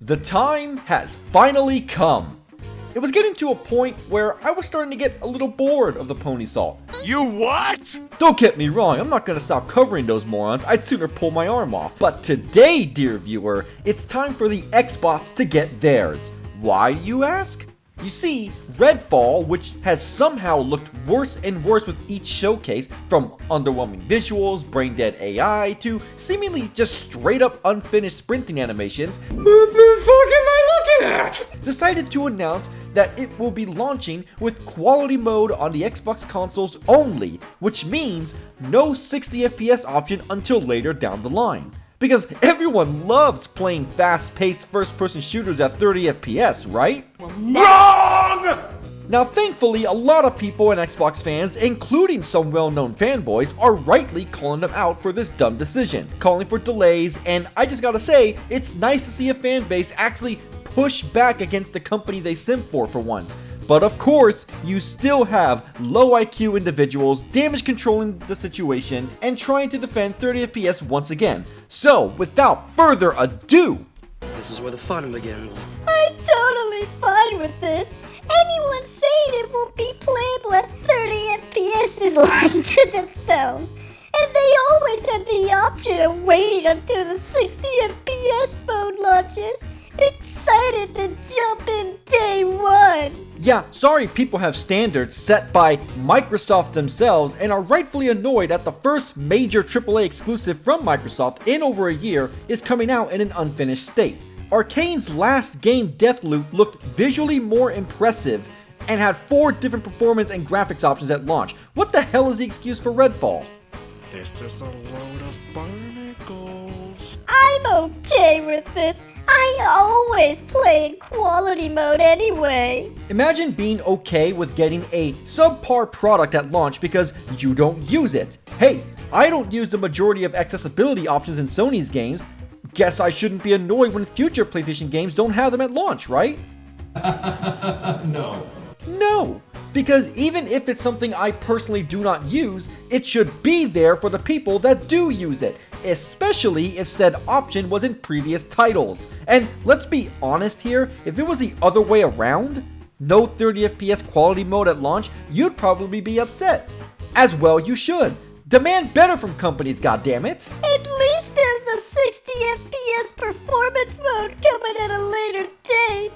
The time has finally come. It was getting to a point where I was starting to get a little bored of the pony salt. You what? Don't get me wrong, I'm not gonna stop covering those morons, I'd sooner pull my arm off. But today, dear viewer, it's time for the Xbox to get theirs. Why, you ask? You see, Redfall, which has somehow looked worse and worse with each showcase, from underwhelming visuals, brain-dead AI, to seemingly just straight-up unfinished sprinting animations, What the fuck am I looking at? decided to announce that it will be launching with quality mode on the Xbox consoles only, which means no 60 FPS option until later down the line. Because everyone loves playing fast-paced first-person shooters at 30 FPS, right? Wrong! Now thankfully, a lot of people and Xbox fans, including some well-known fanboys, are rightly calling them out for this dumb decision, calling for delays, and I just gotta say, it's nice to see a fan base actually push back against the company they simp for once. But of course, you still have low IQ individuals damage controlling the situation and trying to defend 30 FPS once again. So, without further ado, This is where the fun begins. I'm totally fine with this. Anyone saying it won't be playable at 30 FPS is lying to themselves. And they always had the option of waiting until the 60 FPS mode launches. Excited to jump in day one. yeah, sorry people have standards set by Microsoft themselves and are rightfully annoyed that the first major AAA exclusive from Microsoft in over a year is coming out in an unfinished state. Arkane's last game, Deathloop, looked visually more impressive and had 4 different performance and graphics options at launch. What the hell is the excuse for Redfall? This is a load of barnacles. I'm okay with this. I always play in quality mode anyway. Imagine being okay with getting a subpar product at launch because you don't use it. Hey, I don't use the majority of accessibility options in Sony's games. Guess I shouldn't be annoyed when future PlayStation games don't have them at launch, right? No. No, because even if it's something I personally do not use, it should be there for the people that do use it, especially if said option was in previous titles. And let's be honest here, if it was the other way around, no 30 FPS quality mode at launch, you'd probably be upset. As well you should. Demand better from companies, goddammit. At least there's a 60 FPS performance mode coming at a later date.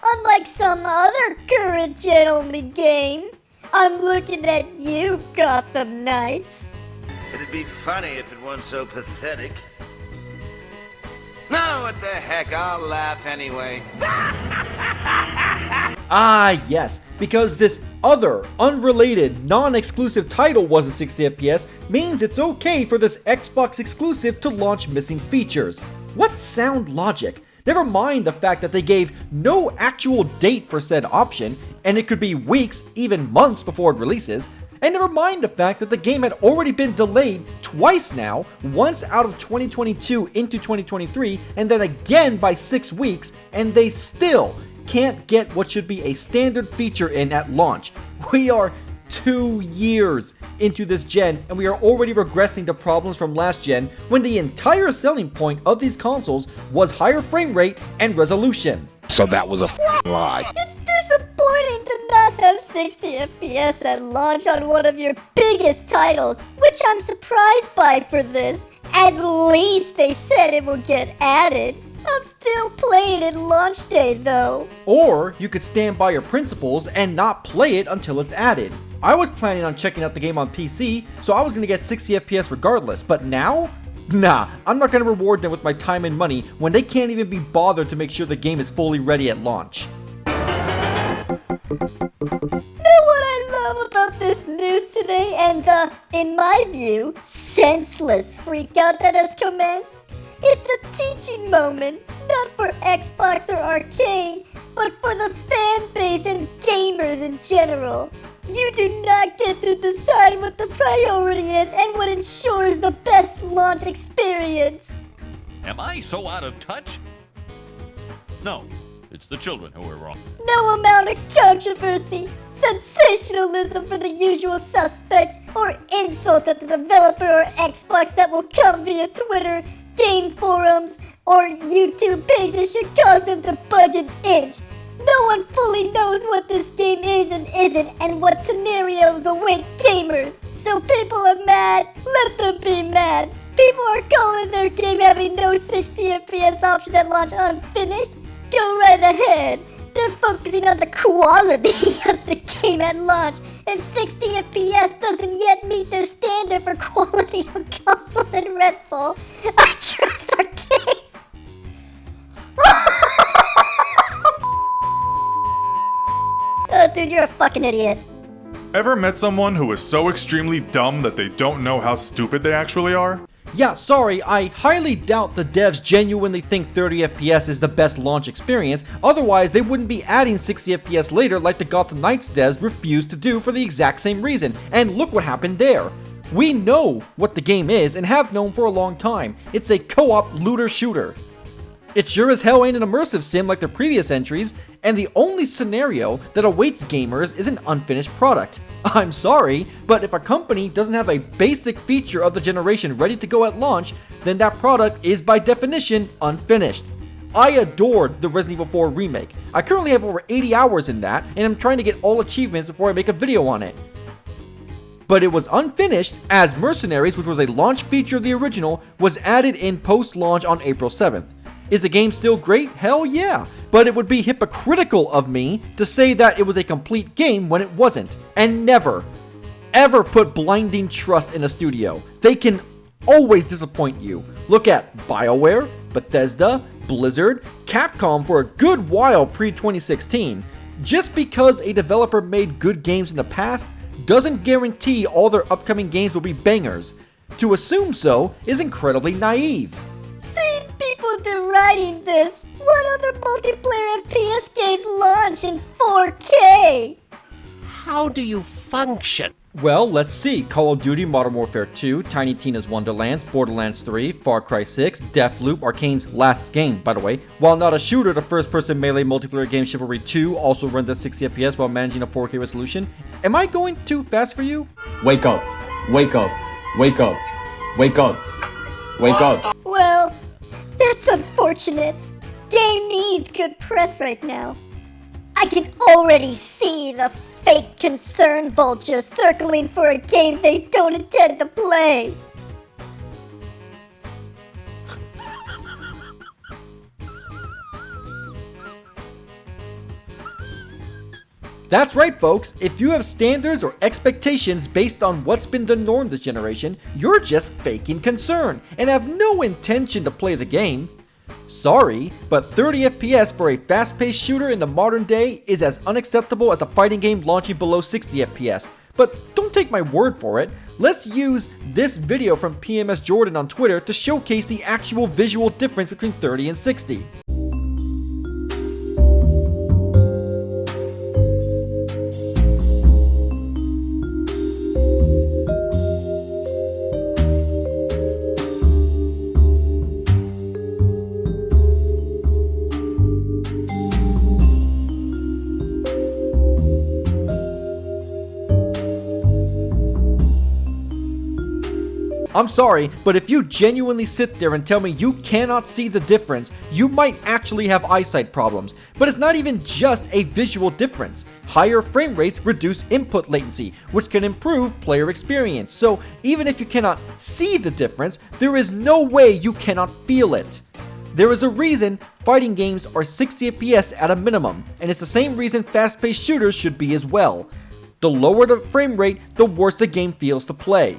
Unlike some other current gen only game. I'm looking at you, Gotham Knights. It'd be funny if it weren't so pathetic. No, what the heck, I'll laugh anyway. Ah, yes, because this other, unrelated, non-exclusive title wasn't 60 FPS means it's okay for this Xbox exclusive to launch missing features. What sound logic? Never mind the fact that they gave no actual date for said option, and it could be weeks, even months before it releases. And never mind the fact that the game had already been delayed twice now, once out of 2022 into 2023, and then again by 6 weeks, and they still can't get what should be a standard feature in at launch. We are 2 years into this gen, and we are already regressing to problems from last gen when the entire selling point of these consoles was higher frame rate and resolution. So that was a lie. It's disappointing to not have 60 FPS at launch on one of your biggest titles, which I'm surprised by for this. At least they said it will get added. I'm still playing it launch day though. Or you could stand by your principles and not play it until it's added. I was planning on checking out the game on PC, so I was gonna get 60 FPS regardless, but now? Nah, I'm not gonna reward them with my time and money when they can't even be bothered to make sure the game is fully ready at launch. Know what I love about this news today and the, in my view, senseless freakout that has commenced? It's a teaching moment, not for Xbox or Arkane, but for the fan base and gamers in general. You do not get to decide what the priority is and what ensures the best launch experience. Am I so out of touch? No, it's the children who are wrong. No amount of controversy, sensationalism for the usual suspects, or insult at the developer or Xbox that will come via Twitter game forums or YouTube pages should cause them to budge an inch. No one fully knows what this game is and isn't and what scenarios await gamers. So people are mad, let them be mad. People are calling their game having no 60 FPS option at launch unfinished. Go right ahead. They're focusing on the quality of the game at launch, and 60 FPS doesn't yet meet their standard for quality on consoles in Redfall. I trust Arkane. Oh, dude, you're a fucking idiot. Ever met someone who is so extremely dumb that they don't know how stupid they actually are? Yeah, sorry, I highly doubt the devs genuinely think 30 FPS is the best launch experience, otherwise they wouldn't be adding 60 FPS later like the Gotham Knights devs refused to do for the exact same reason, and look what happened there. We know what the game is and have known for a long time. It's a co-op looter shooter. It sure as hell ain't an immersive sim like the previous entries, and the only scenario that awaits gamers is an unfinished product. I'm sorry, but if a company doesn't have a basic feature of the generation ready to go at launch, then that product is by definition unfinished. I adored the Resident Evil 4 remake. I currently have over 80 hours in that, and I'm trying to get all achievements before I make a video on it. But it was unfinished as Mercenaries, which was a launch feature of the original, was added in post-launch on April 7th. Is the game still great? Hell yeah. But it would be hypocritical of me to say that it was a complete game when it wasn't. And never, ever put blinding trust in a studio. They can always disappoint you. Look at BioWare, Bethesda, Blizzard, Capcom for a good while pre-2016. Just because a developer made good games in the past doesn't guarantee all their upcoming games will be bangers. To assume so is incredibly naive. Seeing people deriding this, what other multiplayer FPS games launch in 4K? How do you function? Well, let's see. Call of Duty, Modern Warfare 2, Tiny Tina's Wonderlands, Borderlands 3, Far Cry 6, Deathloop, Arkane's last game, by the way. While not a shooter, the first-person melee multiplayer game Chivalry 2 also runs at 60 FPS while managing a 4K resolution. Am I going too fast for you? Wake up. Wake up. Wake up. Wake up. Wake up. Well, that's unfortunate. Game needs good press right now. I can already see the fake concern vultures circling for a game they don't intend to play. That's right, folks. If you have standards or expectations based on what's been the norm this generation, you're just faking concern and have no intention to play the game. Sorry, but 30 FPS for a fast-paced shooter in the modern day is as unacceptable as a fighting game launching below 60 FPS. But don't take my word for it. Let's use this video from PMS Jordan on Twitter to showcase the actual visual difference between 30 and 60. I'm sorry, but if you genuinely sit there and tell me you cannot see the difference, you might actually have eyesight problems. But it's not even just a visual difference. Higher frame rates reduce input latency, which can improve player experience. So even if you cannot see the difference, there is no way you cannot feel it. There is a reason fighting games are 60 FPS at a minimum, and it's the same reason fast-paced shooters should be as well. The lower the frame rate, the worse the game feels to play.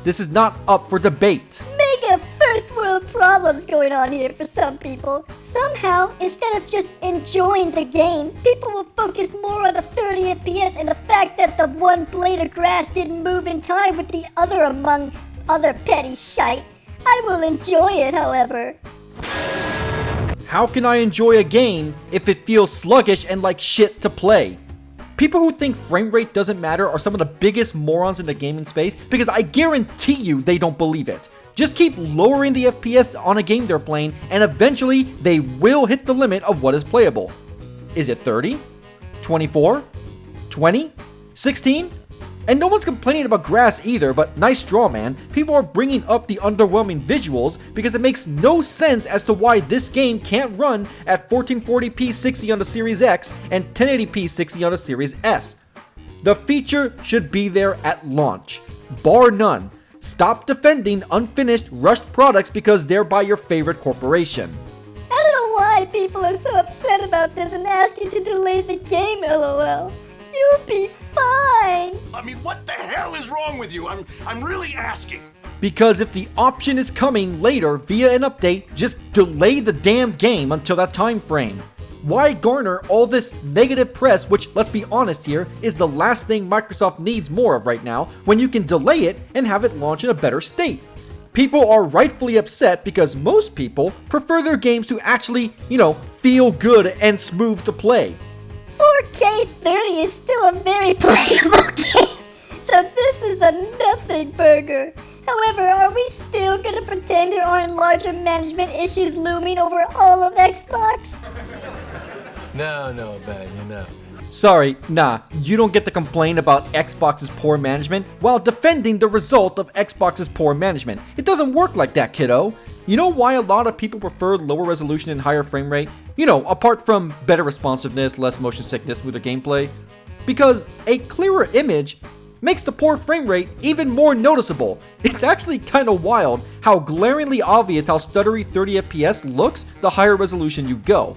This is not up for debate. Mega first world problems going on here for some people. Somehow, instead of just enjoying the game, people will focus more on the 30 FPS and the fact that the one blade of grass didn't move in time with the other among other petty shite. I will enjoy it, however. How can I enjoy a game if it feels sluggish and like shit to play? People who think frame rate doesn't matter are some of the biggest morons in the gaming space because I guarantee you they don't believe it. Just keep lowering the FPS on a game they're playing and eventually they will hit the limit of what is playable. Is it 30? 24? 20? 16? And no one's complaining about grass either, but nice draw, man. People are bringing up the underwhelming visuals because it makes no sense as to why this game can't run at 1440p 60 on the Series X and 1080p 60 on the Series S. The feature should be there at launch, bar none. Stop defending unfinished, rushed products because they're by your favorite corporation. I don't know why people are so upset about this and asking to delay the game, lol. You'll be fine. I mean, what the hell is wrong with you? I'm really asking. Because if the option is coming later via an update, just delay the damn game until that time frame. Why garner all this negative press, which, let's be honest here, is the last thing Microsoft needs more of right now, when you can delay it and have it launch in a better state? People are rightfully upset because most people prefer their games to actually, feel good and smooth to play. 4K 30 is still a very playable game, so this is a nothing burger. However, are we still gonna pretend there aren't larger management issues looming over all of Xbox? No, Ben, Sorry, nah, you don't get to complain about Xbox's poor management while defending the result of Xbox's poor management. It doesn't work like that, kiddo. You know why a lot of people prefer lower resolution and higher frame rate? Apart from better responsiveness, less motion sickness, smoother gameplay. Because a clearer image makes the poor frame rate even more noticeable. It's actually kinda wild how glaringly obvious how stuttery 30 FPS looks the higher resolution you go.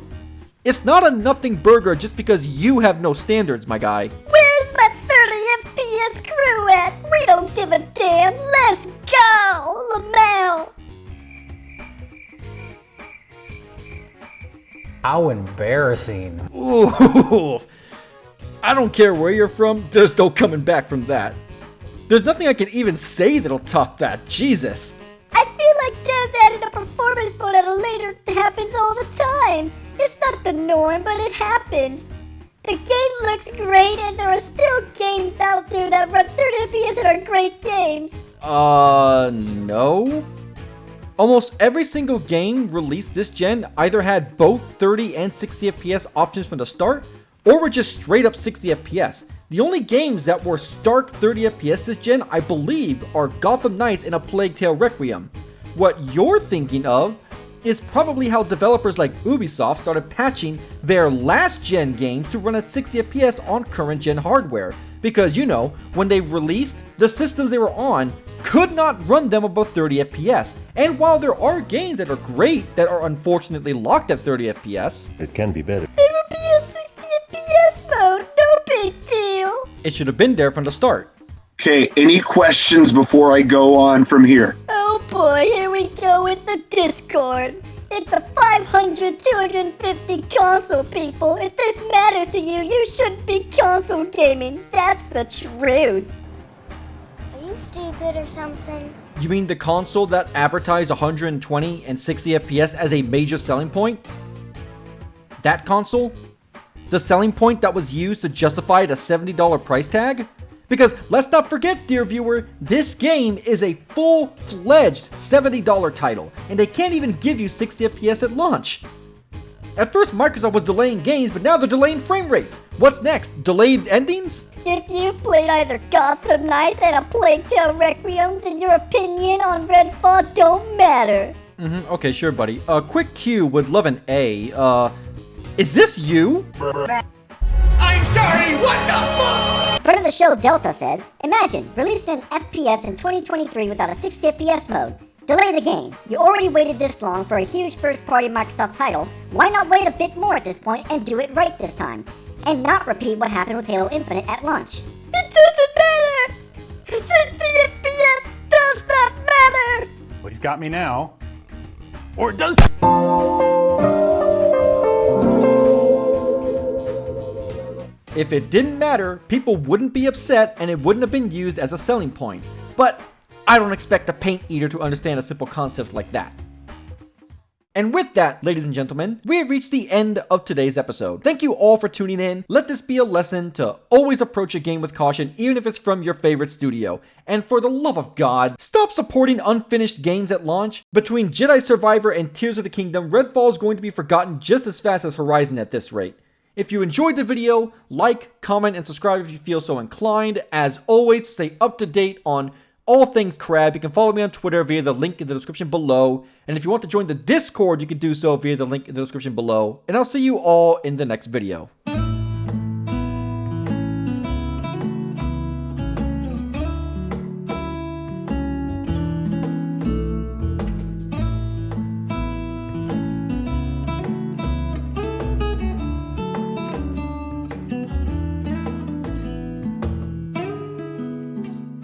It's not a nothing burger just because you have no standards, my guy. Where's my 30 FPS crew at? We don't give a damn. Let's go, Lamau. How embarrassing. Ooh, I don't care where you're from, there's no coming back from that. There's nothing I can even say that'll top that, Jesus. I feel like Devs added a performance mode at a later happens all the time. It's not the norm, but it happens. The game looks great and there are still games out there that run 30 FPS and are great games. No? Almost every single game released this gen either had both 30 and 60 FPS options from the start, or were just straight up 60 FPS. The only games that were stark 30 FPS this gen, I believe, are Gotham Knights and A Plague Tale Requiem. What you're thinking of is probably how developers like Ubisoft started patching their last gen games to run at 60 FPS on current gen hardware. Because when they released, the systems they were on could not run them above 30 FPS. And while there are games that are great that are unfortunately locked at 30 FPS, it can be better. There would be a 60 FPS mode, no big deal. It should have been there from the start. Okay, any questions before I go on from here? Oh boy, here we go with the Discord. It's a 500, 250 console, people. If this matters to you, you shouldn't be console gaming. That's the truth. Are you stupid or something? You mean the console that advertised 120 and 60 FPS as a major selling point? That console? The selling point that was used to justify the $70 price tag? Because let's not forget, dear viewer, this game is a full-fledged $70 title, and they can't even give you 60 FPS at launch. At first, Microsoft was delaying games, but now they're delaying frame rates. What's next? Delayed endings? If you played either Gotham Knights and A Plague Tale Requiem, then your opinion on Redfall don't matter. Okay, sure, buddy. Quick Q would love an A. Is this you? I'm sorry, what the fuck? Friend of the show Delta says, imagine releasing an FPS in 2023 without a 60 FPS mode. Delay the game. You already waited this long for a huge first-party Microsoft title. Why not wait a bit more at this point and do it right this time? And not repeat what happened with Halo Infinite at launch. It doesn't matter! 60 FPS does not matter! Well, he's got me now. Or it does... If it didn't matter, people wouldn't be upset and it wouldn't have been used as a selling point. But I don't expect a paint eater to understand a simple concept like that. And with that, ladies and gentlemen, we have reached the end of today's episode. Thank you all for tuning in. Let this be a lesson to always approach a game with caution, even if it's from your favorite studio. And for the love of God, stop supporting unfinished games at launch. Between Jedi Survivor and Tears of the Kingdom, Redfall is going to be forgotten just as fast as Horizon at this rate. If you enjoyed the video, like, comment, and subscribe if you feel so inclined. As always, stay up to date on all things crab. You can follow me on Twitter via the link in the description below. And if you want to join the Discord, you can do so via the link in the description below. And I'll see you all in the next video.